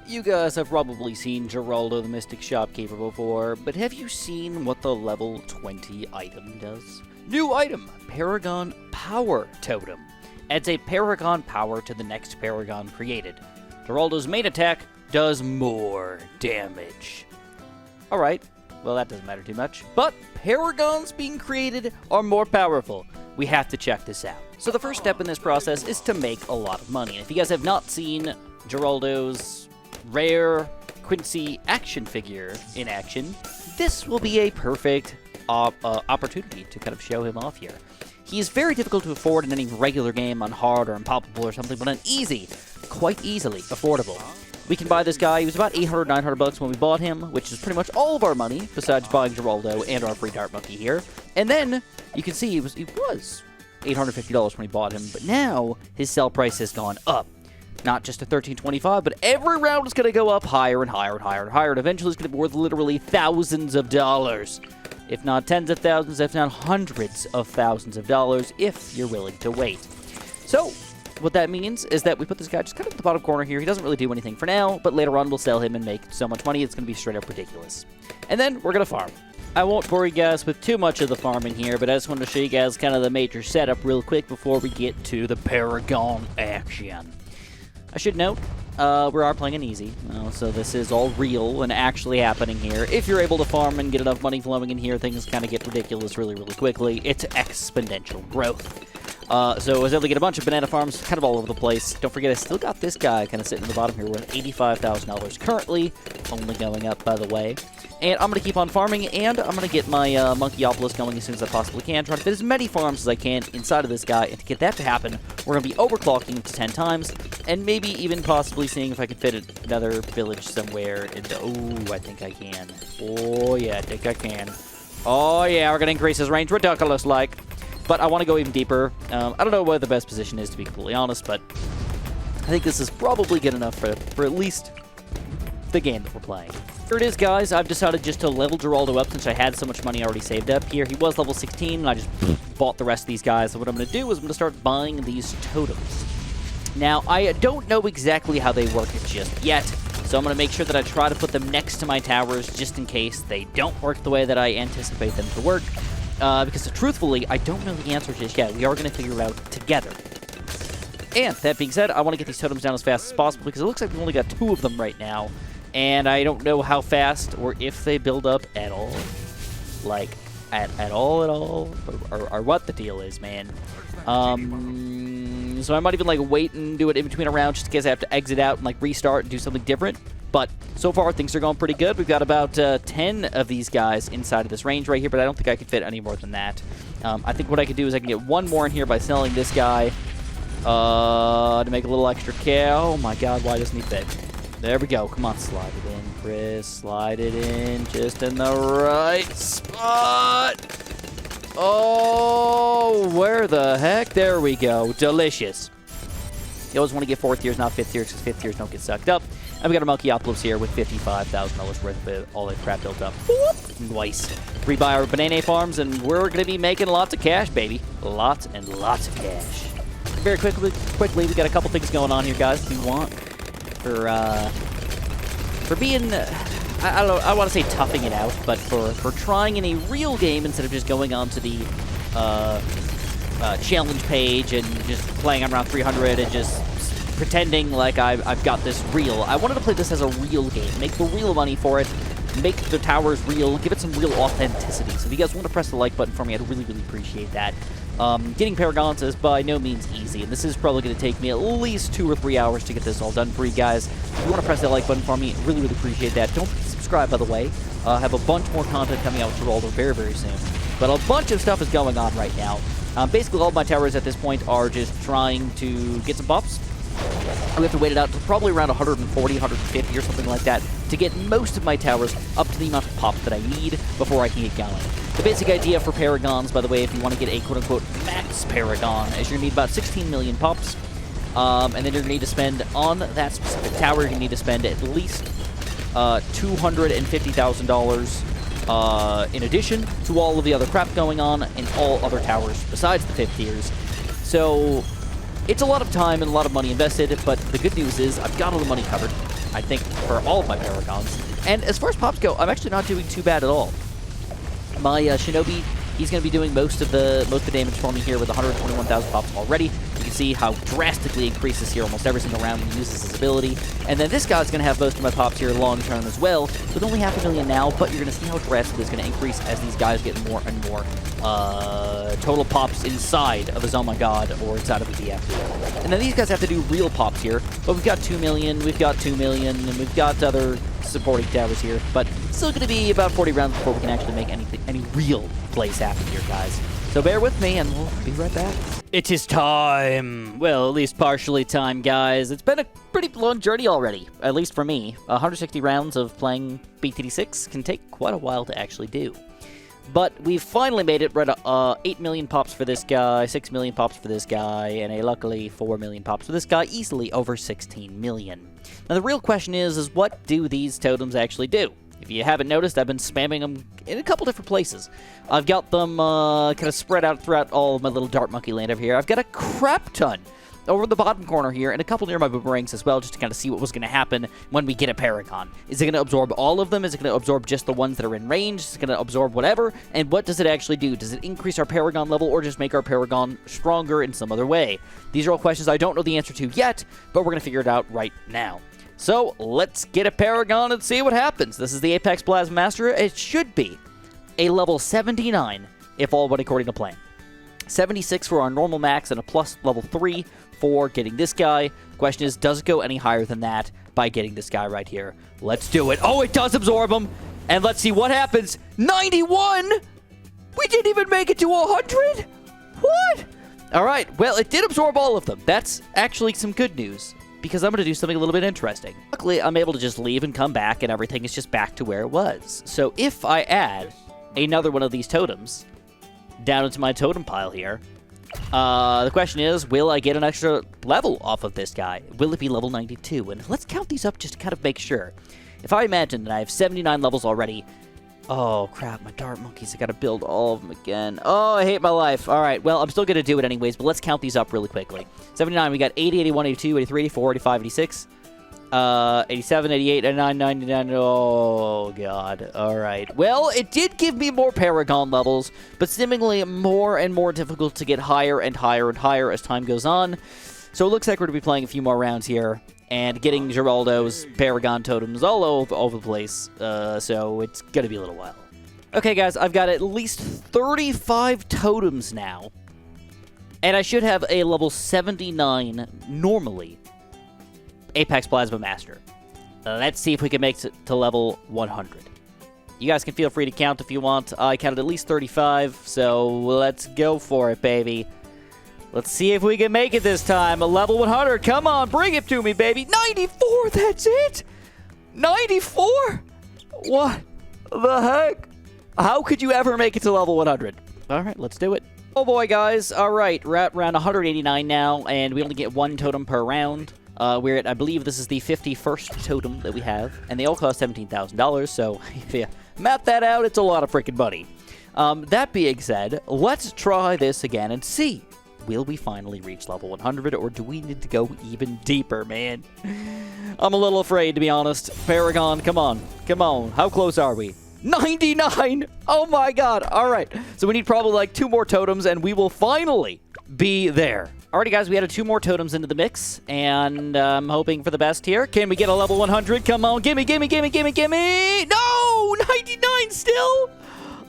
You guys have probably seen Geraldo the Mystic Shopkeeper before, but have you seen what the level 20 item does? New item, Paragon Power Totem. Adds a Paragon power to the next Paragon created. Geraldo's main attack does more damage. Alright, well that doesn't matter too much. But Paragons being created are more powerful. We have to check this out. So the first step in this process is to make a lot of money. And if you guys have not seen Geraldo's rare Quincy action figure in action, this will be a perfect opportunity to kind of show him off here. He's very difficult to afford in any regular game on hard or unpoppable or something, but on easy, quite easily affordable. We can buy this guy. He was about 800, 900 bucks when we bought him, which is pretty much all of our money, besides buying Geraldo and our free Dart Monkey here. And then, you can see he was $850 when we bought him, but now his sell price has gone up. Not just to $13.25, but every round is going to go up higher and higher and higher and higher, and eventually it's going to be worth literally thousands of dollars. If not tens of thousands, if not hundreds of thousands of dollars, if you're willing to wait. So, what that means is that we put this guy just kind of at the bottom corner here. He doesn't really do anything for now, but later on we'll sell him and make so much money, it's going to be straight up ridiculous. And then we're going to farm. I won't bore you guys with too much of the farming here, but I just wanted to show you guys kind of the major setup real quick before we get to the Paragon action. I should note, we are playing an easy, so this is all real and actually happening here. If you're able to farm and get enough money flowing in here, things kind of get ridiculous really, really quickly. It's exponential growth. So I was able to get a bunch of banana farms kind of all over the place. Don't forget, I still got this guy kind of sitting in the bottom here worth $85,000 currently, only going up, by the way. And I'm going to keep on farming, and I'm going to get my Monkeyopolis going as soon as I possibly can, trying to fit as many farms as I can inside of this guy. And to get that to happen, we're going to be overclocking to 10 times, and maybe even possibly seeing if I can fit another village somewhere. Oh, I think I can. Oh, yeah, I think I can. Oh, yeah, we're going to increase his range ridiculous-like. But I want to go even deeper. I don't know what the best position is, to be completely honest, but I think this is probably good enough for at least the game that we're playing. Here it is, guys. I've decided just to level Geraldo up since I had so much money already saved up here. He was level 16, and I just bought the rest of these guys. So what I'm going to do is I'm going to start buying these totems. Now, I don't know exactly how they work just yet, so I'm going to make sure that I try to put them next to my towers just in case they don't work the way that I anticipate them to work. Because truthfully, I don't know the answer just yet. We are going to figure it out together. And that being said, I want to get these totems down as fast as possible because it looks like we've only got 2 of them right now. And I don't know how fast or if they build up at all. Like, at all, or what the deal is, man. So I might even, like, wait and do it in between a round just in case I have to exit out and, like, restart and do something different. But so far, things are going pretty good. We've got about 10 of these guys inside of this range right here, but I don't think I could fit any more than that. I think what I could do is I can get one more in here by selling this guy to make a little extra cash. Oh, my God, why doesn't he fit? There we go. Come on, slide it in, Chris. Slide it in just in the right spot. Oh, where the heck? There we go. Delicious. You always want to get 4th tiers, not 5th tiers, because 5th tiers don't get sucked up. And we got a Monkeyopolis here with $55,000 worth of all that crap built up. Nice. Rebuy our banana farms, and we're going to be making lots of cash, baby. Lots and lots of cash. Very quickly, we got a couple things going on here, guys, if you want. For being, I don't know, I want to say toughing it out, but for trying in a real game instead of just going on to the challenge page and just playing on round 300 and just pretending like I've got this real. I wanted to play this as a real game, make the real money for it, make the towers real, give it some real authenticity. So if you guys want to press the like button for me, I'd really, really appreciate that. Getting Paragons is by no means easy, and this is probably going to take me at least 2 or 3 hours to get this all done for you guys. If you want to press that like button for me, really, really appreciate that. Don't forget to subscribe, by the way. I have a bunch more content coming out with Geraldo very, very soon. But a bunch of stuff is going on right now. Basically, all of my towers at this point are just trying to get some buffs. We have to wait it out to probably around 140, 150 or something like that to get most of my towers up to the amount of pop that I need before I can get going. The basic idea for Paragons, by the way, if you want to get a quote-unquote Max Paragon, is you're going to need about 16 million pops, and then you're going to need to spend on that specific tower, you're going to need to spend at least $250,000 in addition to all of the other crap going on in all other towers besides the 5th tiers. So it's a lot of time and a lot of money invested, but the good news is I've got all the money covered. I think, for all of my Paragons. And as far as pops go, I'm actually not doing too bad at all. My Shinobi, he's going to be doing most of the damage for me here with 121,000 pops already. You can see how drastically increases here almost every single round when he uses his ability. And then this guy's going to have most of my pops here long term as well, with only 500,000 now, but you're going to see how drastically it's going to increase as these guys get more and more total pops inside of his Oh My God or inside of his DF. And then these guys have to do real pops here, but we've got 2 million, we've got 2 million, and we've got other supporting towers here, but still going to be about 40 rounds before we can actually make any real plays happen here, guys. So bear with me, and we'll be right back. It is time. Well, at least partially time, guys. It's been a pretty long journey already, at least for me. 160 rounds of playing BTD6 can take quite a while to actually do. But we've finally made it. We're at 8 million pops for this guy, 6 million pops for this guy, and a luckily 4 million pops for this guy, easily over 16 million. Now the real question is what do these totems actually do? If you haven't noticed, I've been spamming them in a couple different places. I've got them kind of spread out throughout all of my little dart monkey land over here. I've got a crap ton over in the bottom corner here, and a couple near my boomerangs as well, just to kind of see what was going to happen when we get a paragon. Is it going to absorb all of them? Is it going to absorb just the ones that are in range? Is it going to absorb whatever? And what does it actually do? Does it increase our paragon level, or just make our paragon stronger in some other way? These are all questions I don't know the answer to yet, but we're going to figure it out right now. So let's get a paragon and see what happens. This is the Apex Plasma Master. It should be a level 79 if all went according to plan. 76 for our normal max and a plus level 3 for getting this guy. The question is, does it go any higher than that by getting this guy right here? Let's do it. Oh, it does absorb him. And let's see what happens. 91? We didn't even make it to 100? What? All right. Well, it did absorb all of them. That's actually some good news, because I'm going to do something a little bit interesting. Luckily, I'm able to just leave and come back, and everything is just back to where it was. So if I add another one of these totems down into my totem pile here, the question is, will I get an extra level off of this guy? Will it be level 92? And let's count these up just to kind of make sure. If I imagine that I have 79 levels already... Oh, crap, my dart monkeys. I got to build all of them again. Oh, I hate my life. All right, well, I'm still going to do it anyways, but let's count these up really quickly. 79, we got 80, 81, 82, 83, 84, 85, 86, 87, 88, 89, 99. Oh, God. All right. Well, it did give me more paragon levels, but seemingly more and more difficult to get higher and higher and higher as time goes on. So it looks like we're going to be playing a few more rounds here and getting Geraldo's paragon totems all over the place, so it's going to be a little while. Okay, guys, I've got at least 35 totems now, and I should have a level 79 normally Apex Plasma Master. Let's see if we can make it to level 100. You guys can feel free to count if you want. I counted at least 35, so let's go for it, baby. Let's see if we can make it this time. A level 100. Come on, bring it to me, baby. 94, that's it? 94? What the heck? How could you ever make it to level 100? All right, let's do it. Oh, boy, guys. All right, we're at round 189 now, and we only get one totem per round. We're at, I believe this is the 51st totem that we have, and they all cost $17,000, so if you map that out, it's a lot of freaking money. That being said, let's try this again and see. Will we finally reach level 100, or do we need to go even deeper, man? I'm a little afraid, to be honest. Paragon, come on. Come on. How close are we? 99! Oh, my God. All right. So we need probably like 2 more totems, and we will finally be there. Alrighty, guys. We added 2 more totems into the mix, and I'm hoping for the best here. Can we get a level 100? Come on. Gimme, gimme, gimme, gimme, gimme. No! 99 still?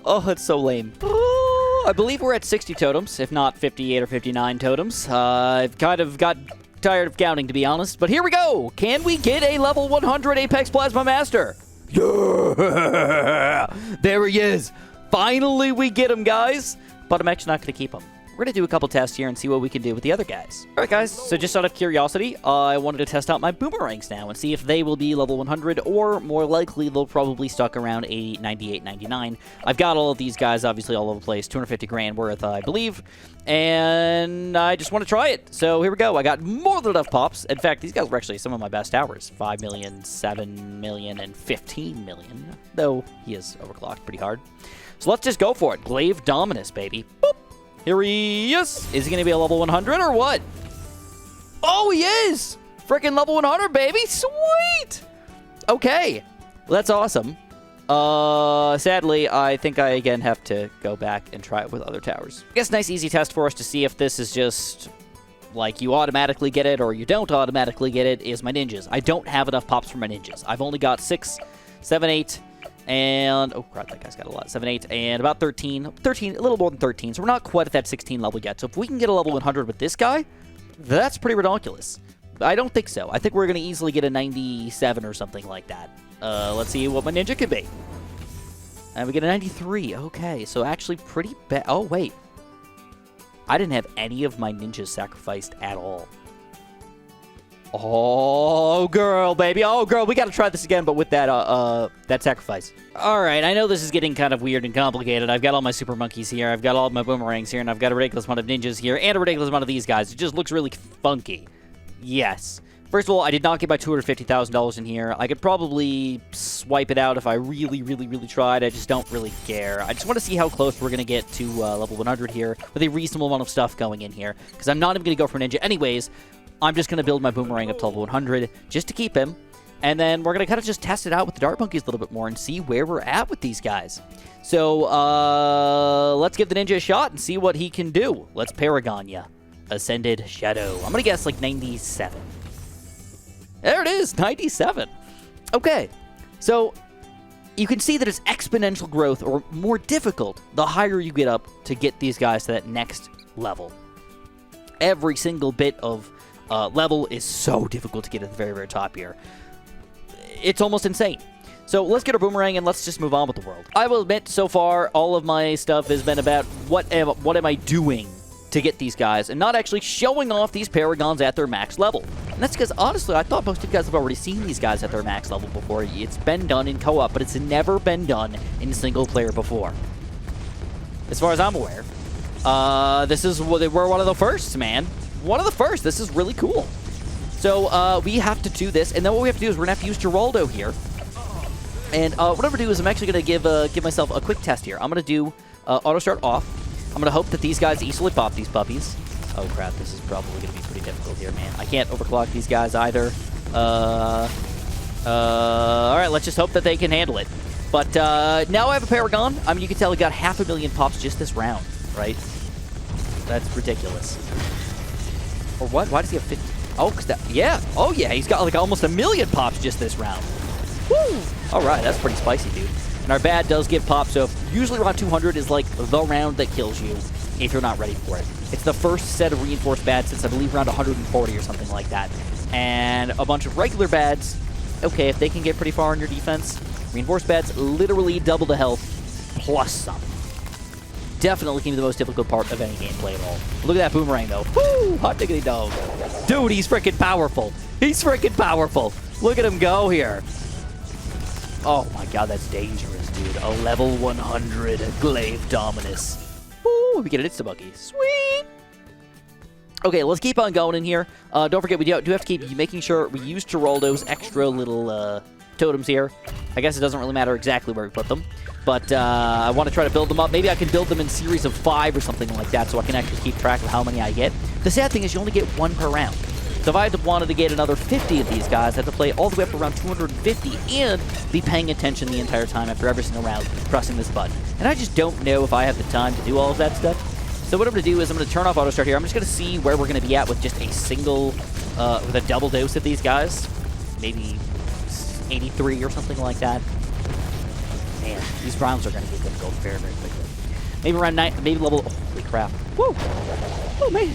Oh, that's so lame. I believe we're at 60 totems, if not 58 or 59 totems. I've kind of got tired of counting, to be honest. But here we go. Can we get a level 100 Apex Plasma Master? Yeah! There he is. Finally, we get him, guys. But I'm actually not going to keep him. We're going to do a couple tests here and see what we can do with the other guys. All right, guys. So just out of curiosity, I wanted to test out my boomerangs now and see if they will be level 100, or more likely, they'll probably stuck around 80, 98, 99. I've got all of these guys, obviously, all over the place. 250 grand worth, I believe. And I just want to try it. So here we go. I got more than enough pops. In fact, these guys were actually some of my best towers. 5 million, 7 million, and 15 million. Though he is overclocked pretty hard. So let's just go for it. Glaive Dominus, baby. Boop. Here he is. Is he going to be a level 100 or what? Oh, he is. Freaking level 100, baby. Sweet. Okay. Well, that's awesome. Sadly, I think I, again, have to go back and try it with other towers. I guess nice, easy test for us to see if this is just, like, you automatically get it or you don't automatically get it is my ninjas. I don't have enough pops for my ninjas. I've only got 6, 7, 8, and... Oh, crap, that guy's got a lot. 7, 8, and about 13. 13, a little more than 13, so we're not quite at that 16 level yet. So if we can get a level 100 with this guy, that's pretty ridiculous. I don't think so. I think we're going to easily get a 97 or something like that. Let's see what my ninja could be. And we get a 93. Okay, so actually pretty bad. Oh, wait. I didn't have any of my ninjas sacrificed at all. Oh, girl, baby. Oh, girl, we got to try this again, but with that that sacrifice. All right, I know this is getting kind of weird and complicated. I've got all my super monkeys here. I've got all of my boomerangs here, and I've got a ridiculous amount of ninjas here, and a ridiculous amount of these guys. It just looks really funky. Yes. First of all, I did not get my $250,000 in here. I could probably swipe it out if I really, really, really tried. I just don't really care. I just want to see how close we're going to get to level 100 here with a reasonable amount of stuff going in here. Because I'm not even going to go for ninja anyways. I'm just going to build my boomerang up to level 100 just to keep him. And then we're going to kind of just test it out with the dart monkeys a little bit more and see where we're at with these guys. So, let's give the ninja a shot and see what he can do. Let's paragon ya. Ascended Shadow. I'm going to guess like 97. There it is, 97. Okay, so you can see that it's exponential growth or more difficult the higher you get up to get these guys to that next level. Every single bit of level is so difficult to get at the very, very top here. It's almost insane. So let's get our boomerang and let's just move on with the world. I will admit, so far, all of my stuff has been about what am I doing to get these guys and not actually showing off these paragons at their max level. And that's because, honestly, I thought most of you guys have already seen these guys at their max level before. It's been done in co-op, but it's never been done in single player before. As far as I'm aware. We're one of the first, man. One of the first. This is really cool. So, we have to do this, and then what we have to do is we're going to have to use Geraldo here. And what I'm going to do is I'm actually going to give myself a quick test here. I'm going to do auto start off. I'm going to hope that these guys easily pop these puppies. Oh, crap. This is probably going to be pretty difficult here, man. I can't overclock these guys either. All right, let's just hope that they can handle it. But now I have a paragon. I mean, you can tell he got 500,000 pops just this round, right? That's ridiculous. Or what? Why does he have 50? Oh, cause that, yeah. Oh, yeah. He's got like almost 1 million pops just this round. Woo! All right, that's pretty spicy, dude. And our bad does give pop, so usually around 200 is like the round that kills you if you're not ready for it. It's the first set of reinforced bads since I believe around 140 or something like that. And a bunch of regular bads, okay, if they can get pretty far in your defense, reinforced bads literally double the health plus some. Definitely can be the most difficult part of any gameplay at all. Look at that boomerang, though. Woo! Hot diggity dog. Dude, he's freaking powerful. He's freaking powerful. Look at him go here. Oh my god, that's dangerous, dude. A level 100 Glaive Dominus. Ooh, we get an insta-monkey. Sweet! Okay, let's keep on going in here. Don't forget, we do have to keep making sure we use Geraldo's extra little totems here. I guess it doesn't really matter exactly where we put them. But I want to try to build them up. Maybe I can build them in series of 5 or something like that so I can actually keep track of how many I get. The sad thing is you only get 1 per round. So if I wanted to get another 50 of these guys, I have to play all the way up to around 250 and be paying attention the entire time after every single round pressing this button. And I just don't know if I have the time to do all of that stuff. So what I'm going to do is I'm going to turn off auto start here. I'm just going to see where we're going to be at with just a single, with a double dose of these guys. Maybe 83 or something like that. Man, these rounds are going to get difficult very, very quickly. Maybe around 9, maybe level, holy crap. Woo! Oh, man.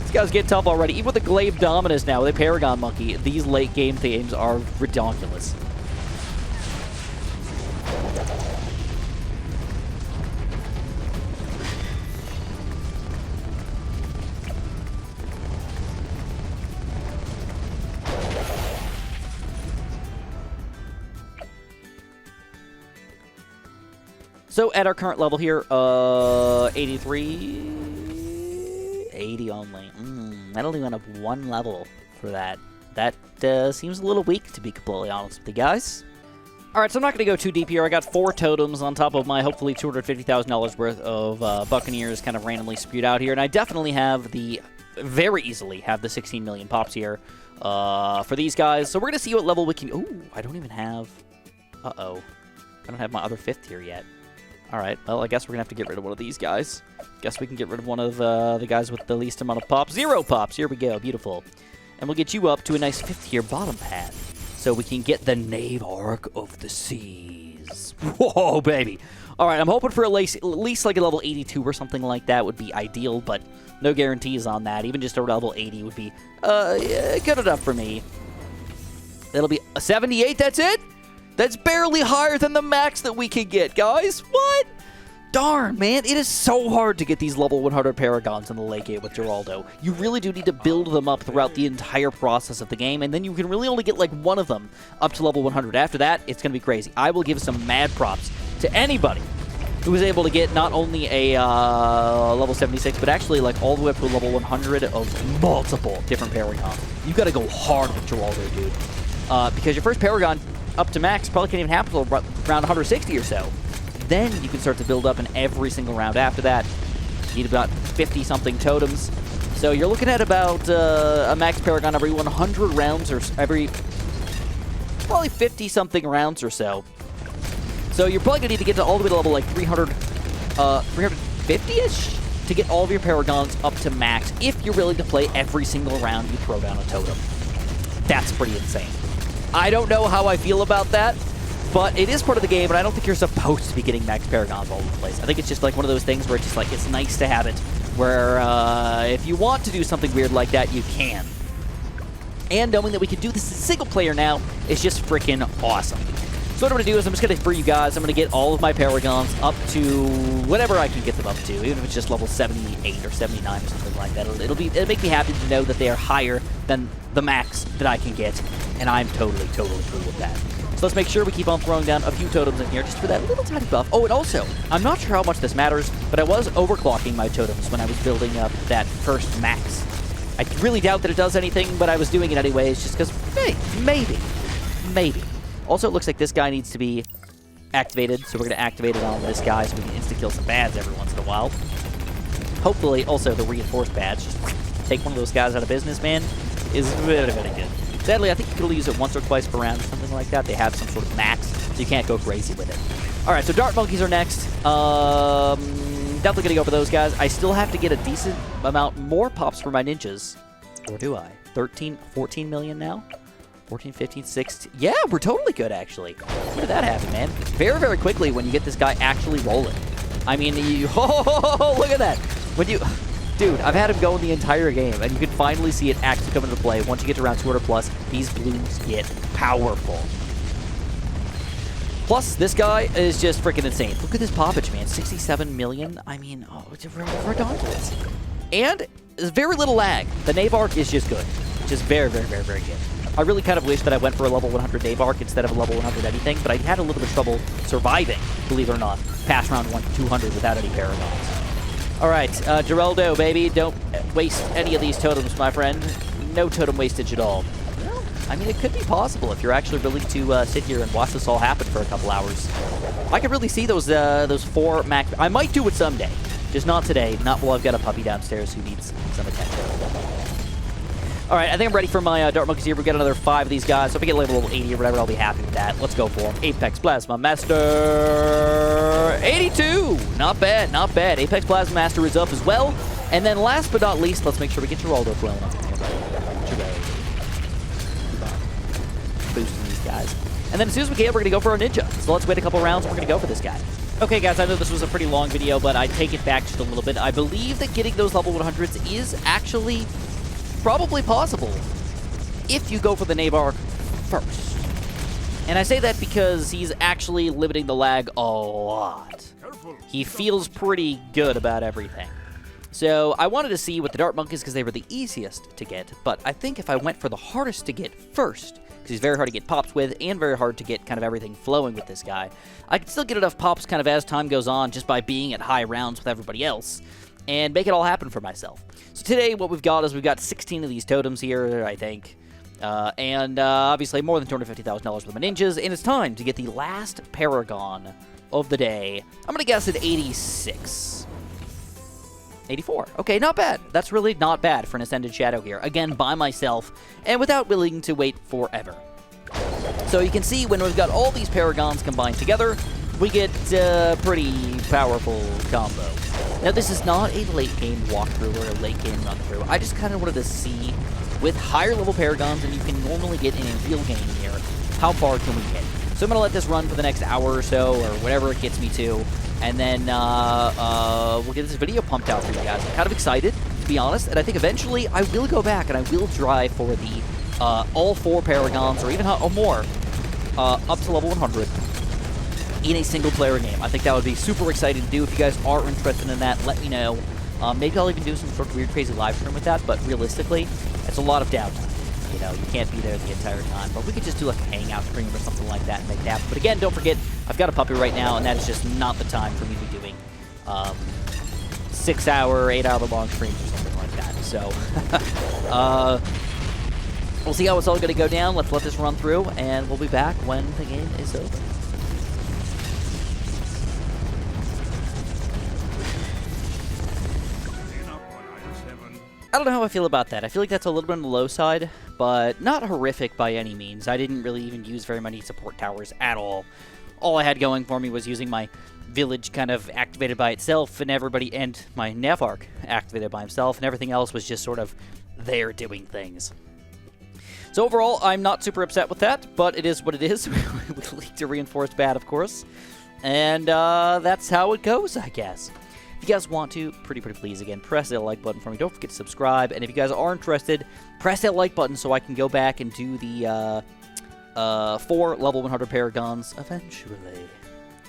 These guys get tough already. Even with the Glaive Dominus now, with a Paragon Monkey, these late game themes are ridiculous. So at our current level here, 83... 80 only. I don't even have 1 level for that. That seems a little weak, to be completely honest with you guys. Alright, so I'm not going to go too deep here. I got 4 totems on top of my hopefully $250,000 worth of Buccaneers kind of randomly spewed out here. And I definitely have very easily have the 16 million pops here. for these guys. So we're going to see what level we can... Ooh, I don't even have... Uh-oh. I don't have my other 5th tier yet. Alright, well, I guess we're going to have to get rid of one of these guys. Guess we can get rid of one of the guys with the least amount of pops. 0 pops! Here we go. Beautiful. And we'll get you up to a nice 5th tier bottom pad. So we can get the Knave Arc of the Seas. Whoa, baby! Alright, I'm hoping for at least like a level 82 or something like that would be ideal, but no guarantees on that. Even just a level 80 would be good enough for me. That'll be a 78, that's it? That's barely higher than the max that we can get, guys. What? Darn, man. It is so hard to get these level 100 Paragons in the late game with Geraldo. You really do need to build them up throughout the entire process of the game, and then you can really only get like one of them up to level 100. After that, it's going to be crazy. I will give some mad props to anybody who was able to get not only a level 76, but actually like all the way up to a level 100 of multiple different Paragons. You got to go hard with Geraldo, dude. Because your first Paragon up to max probably can't even happen until around 160 or so. Then you can start to build up in every single round after that. You need about 50-something totems. So you're looking at about a max Paragon every 100 rounds or every probably 50-something rounds or so. So you're probably going to need to get to all the way to level like 350-ish to get all of your Paragons up to max if you're willing to play every single round you throw down a totem. That's pretty insane. I don't know how I feel about that, but it is part of the game, and I don't think you're supposed to be getting max Paragons all over the place. I think it's just like one of those things where it's just like, it's nice to have it, where if you want to do something weird like that, you can. And knowing that we can do this as a single player now is just freaking awesome. So what I'm going to do is I'm just going to, for you guys, I'm going to get all of my Paragons up to whatever I can get them up to, even if it's just level 78 or 79 or something like that. It'll make me happy to know that they are higher than the max that I can get, and I'm totally cool with that. So let's make sure we keep on throwing down a few totems in here just for that little tiny buff. Oh, and also, I'm not sure how much this matters, but I was overclocking my totems when I was building up that first max. I really doubt that it does anything, but I was doing it anyways just because, hey, maybe. Also, it looks like this guy needs to be activated, so we're going to activate it on this guy so we can insta-kill some bads every once in a while. Hopefully, also, the reinforced badge. Just take one of those guys out of business, man, is very, very good. Sadly, I think you can only use it once or twice per round or something like that. They have some sort of max, so you can't go crazy with it. All right, so Dart Monkeys are next. Definitely going to go for those guys. I still have to get a decent amount more pops for my ninjas. Or do I? 13, 14 million now? 14, 15, 16. Yeah, we're totally good, actually. When did that happen, man? Very, very quickly when you get this guy actually rolling. I mean, oh, look at that. When you... Dude, I've had him going the entire game, and you can finally see it actually come into play. Once you get to around 200 plus, these balloons get powerful. Plus, this guy is just freaking insane. Look at this poppage, man. 67 million. I mean, oh, it's ridiculous. And there's very little lag. The Knave Arc is just good. Just very, very, very, very good. I really kind of wish that I went for a level 100 Knave Arc instead of a level 100 anything, but I had a little bit of trouble surviving, believe it or not, past round 200 without any Paragons. All right, Geraldo, baby, don't waste any of these totems, my friend. No totem wastage at all. Well, I mean, it could be possible if you're actually willing to sit here and watch this all happen for a couple hours. I could really see those 4 max... I might do it someday, just not today, not while I've got a puppy downstairs who needs some attention. All right, I think I'm ready for my Dart Monkeys here. We've got another 5 of these guys. So if I get level 80 or whatever, I'll be happy with that. Let's go for them. Apex Plasma Master 82. Not bad, not bad. Apex Plasma Master is up as well. And then last but not least, let's make sure we get Geraldo flowing up in here. Boosting these guys. And then as soon as we can, we're going to go for our ninja. So let's wait a couple rounds and we're going to go for this guy. Okay, guys, I know this was a pretty long video, but I take it back just a little bit. I believe that getting those level 100s is actually... probably possible if you go for the Knave Arc first. And I say that because he's actually limiting the lag a lot. He feels pretty good about everything. So I wanted to see with the Dart Monkeys because they were the easiest to get, but I think if I went for the hardest to get first, because he's very hard to get pops with and very hard to get kind of everything flowing with this guy, I could still get enough pops kind of as time goes on just by being at high rounds with everybody else and make it all happen for myself. So today what we've got is we've got 16 of these totems here, I think. And obviously more than $250,000 with my ninjas. And it's time to get the last Paragon of the day. I'm going to guess at 86. 84. Okay, not bad. That's really not bad for an Ascended Shadow here. Again, by myself, and without willing to wait forever. So you can see when we've got all these Paragons combined together, we get a pretty powerful combo. Now, this is not a late-game walkthrough or a late-game run-through. I just kind of wanted to see, with higher-level Paragons than you can normally get in a real game here, how far can we get? So I'm going to let this run for the next hour or so, or whatever it gets me to, and then we'll get this video pumped out for you guys. I'm kind of excited, to be honest, and I think eventually I will go back and I will try for the all 4 Paragons, or even or more, up to level 100 in a single-player game. I think that would be super exciting to do. If you guys are interested in that, let me know. Maybe I'll even do some sort of weird, crazy live stream with that, but realistically, it's a lot of downtime. You know, you can't be there the entire time, but we could just do like a hangout stream or something like that and make it happen. But again, don't forget, I've got a puppy right now, and that is just not the time for me to be doing 6-hour, 8-hour-long streams or something like that. So, we'll see how it's all going to go down. Let's let this run through, and we'll be back when the game is over. I don't know how I feel about that. I feel like that's a little bit on the low side, but not horrific by any means. I didn't really even use very many support towers at all. All I had going for me was using my village kind of activated by itself, and everybody, and my nav arc activated by himself, and everything else was just sort of there doing things. So overall, I'm not super upset with that, but it is what it is. We need to reinforce bad, of course. And that's how it goes, I guess. If you guys want to, pretty please, again, press that like button for me. Don't forget to subscribe. And if you guys are interested, press that like button so I can go back and do the 4 level 100 Paragons eventually.